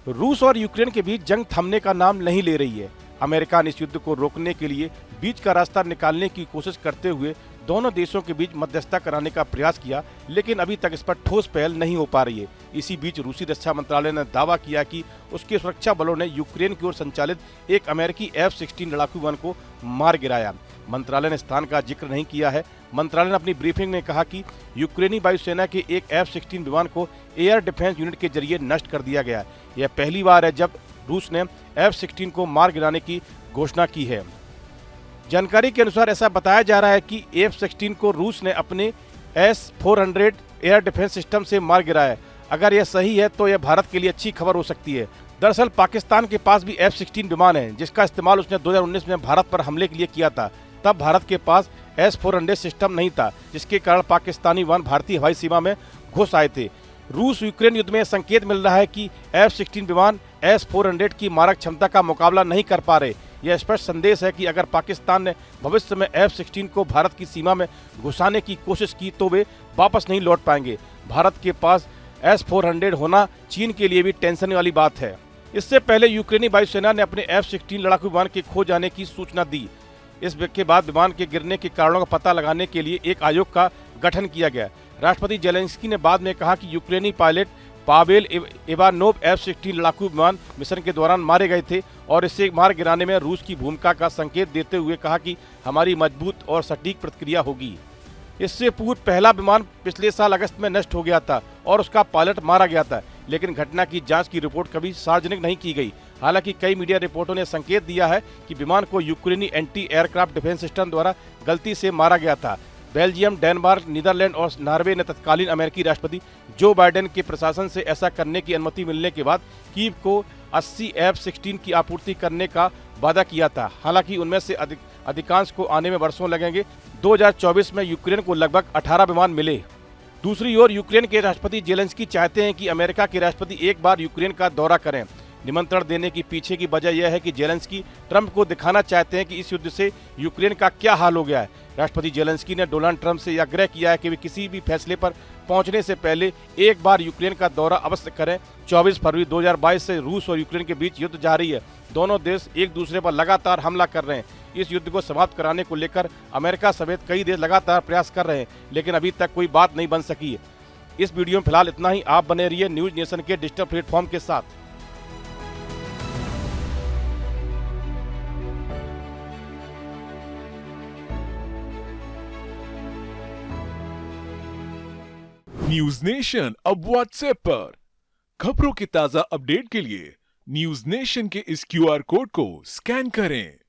रूस और यूक्रेन के बीच जंग थमने का नाम नहीं ले रही है। अमेरिका ने इस युद्ध को रोकने के लिए बीच का रास्ता निकालने की कोशिश करते हुए दोनों देशों के बीच मध्यस्थता कराने का प्रयास किया, लेकिन अभी तक इस पर ठोस पहल नहीं हो पा रही है। इसी बीच रूसी रक्षा मंत्रालय ने दावा किया कि उसके सुरक्षा बलों ने यूक्रेन की ओर संचालित एक अमेरिकी F-16 लड़ाकू विमान को मार गिराया। मंत्रालय ने स्थान का जिक्र नहीं किया है। मंत्रालय ने अपनी ब्रीफिंग में कहा कि यूक्रेनी वायुसेना के एक F-16 विमान को एयर डिफेंस यूनिट के जरिए नष्ट कर दिया गया। यह पहली बार है जब रूस ने F-16 को मार गिराने की घोषणा की है। जानकारी के अनुसार ऐसा बताया जा रहा है कि F-16 को रूस ने अपने S-400 एयर डिफेंस सिस्टम से मार गिराया। अगर यह सही है तो यह भारत के लिए अच्छी खबर हो सकती है। दरअसल पाकिस्तान के पास भी F-16 विमान है, जिसका इस्तेमाल उसने 2019 में भारत पर हमले के लिए किया था। तब भारत के पास S-400 सिस्टम नहीं था, जिसके कारण पाकिस्तानी विमान भारतीय हवाई सीमा में घुस आए थे। रूस यूक्रेन युद्ध में संकेत मिल रहा है कि F-16 विमान S-400 की मारक क्षमता का मुकाबला नहीं कर पा रहे। यह स्पष्ट संदेश है कि अगर पाकिस्तान ने भविष्य में F-16 को भारत की सीमा में घुसाने की कोशिश की तो वे वापस नहीं लौट पाएंगे। भारत के पास S-400 होना चीन के लिए भी टेंशन वाली बात है। इससे पहले यूक्रेनी वायुसेना ने अपने F-16 लड़ाकू विमान के खो जाने की सूचना दी। इसके बाद विमान के गिरने के कारणों का पता लगाने के लिए एक आयोग का गठन किया गया। राष्ट्रपति जेलेंस्की ने बाद में कहा कि यूक्रेनी पायलट पावेल इवानोव F-16 लड़ाकू विमान मिशन के दौरान मारे गए थे और इसे मार गिराने में रूस की भूमिका का संकेत देते हुए कहा कि हमारी मजबूत और सटीक प्रतिक्रिया होगी। इससे पूर्व पहला विमान पिछले साल अगस्त में नष्ट हो गया था और उसका पायलट मारा गया था, लेकिन घटना की जांच की रिपोर्ट कभी सार्वजनिक नहीं की गई। हालांकि कई मीडिया रिपोर्टों ने संकेत दिया है कि विमान को यूक्रेनी एंटी एयरक्राफ्ट डिफेंस सिस्टम द्वारा गलती से मारा गया था। बेल्जियम, डेनमार्क, नीदरलैंड और नॉर्वे ने तत्कालीन अमेरिकी राष्ट्रपति जो बाइडेन के प्रशासन से ऐसा करने की अनुमति मिलने के बाद कीव को 80 F-16 की आपूर्ति करने का वादा किया था। हालांकि उनमें से अधिकांश को आने में वर्षों लगेंगे। 2024 में यूक्रेन को लगभग 18 विमान मिले। दूसरी ओर यूक्रेन के राष्ट्रपति जेलेंस्की चाहते हैं कि अमेरिका के राष्ट्रपति एक बार यूक्रेन का दौरा करें। निमंत्रण देने की पीछे की वजह यह है कि जेलेंस्की ट्रंप को दिखाना चाहते हैं कि इस युद्ध से यूक्रेन का क्या हाल हो गया है। राष्ट्रपति जेलेंस्की ने डोनाल्ड ट्रंप से यह आग्रह किया है कि वे किसी भी फैसले पर पहुंचने से पहले एक बार यूक्रेन का दौरा अवश्य करें। 24 फरवरी 2022 से रूस और यूक्रेन के बीच युद्ध जारी है। दोनों देश एक दूसरे पर लगातार हमला कर रहे हैं। इस युद्ध को समाप्त कराने को लेकर अमेरिका समेत कई देश लगातार प्रयास कर रहे हैं, लेकिन अभी तक कोई बात नहीं बन सकी है। इस वीडियो में फिलहाल इतना ही। आप बने रहिए न्यूज नेशन के डिजिटल प्लेटफॉर्म के साथ। न्यूज नेशन अब व्हाट्सएप पर खबरों के ताजा अपडेट के लिए न्यूज नेशन के इस QR कोड को स्कैन करें।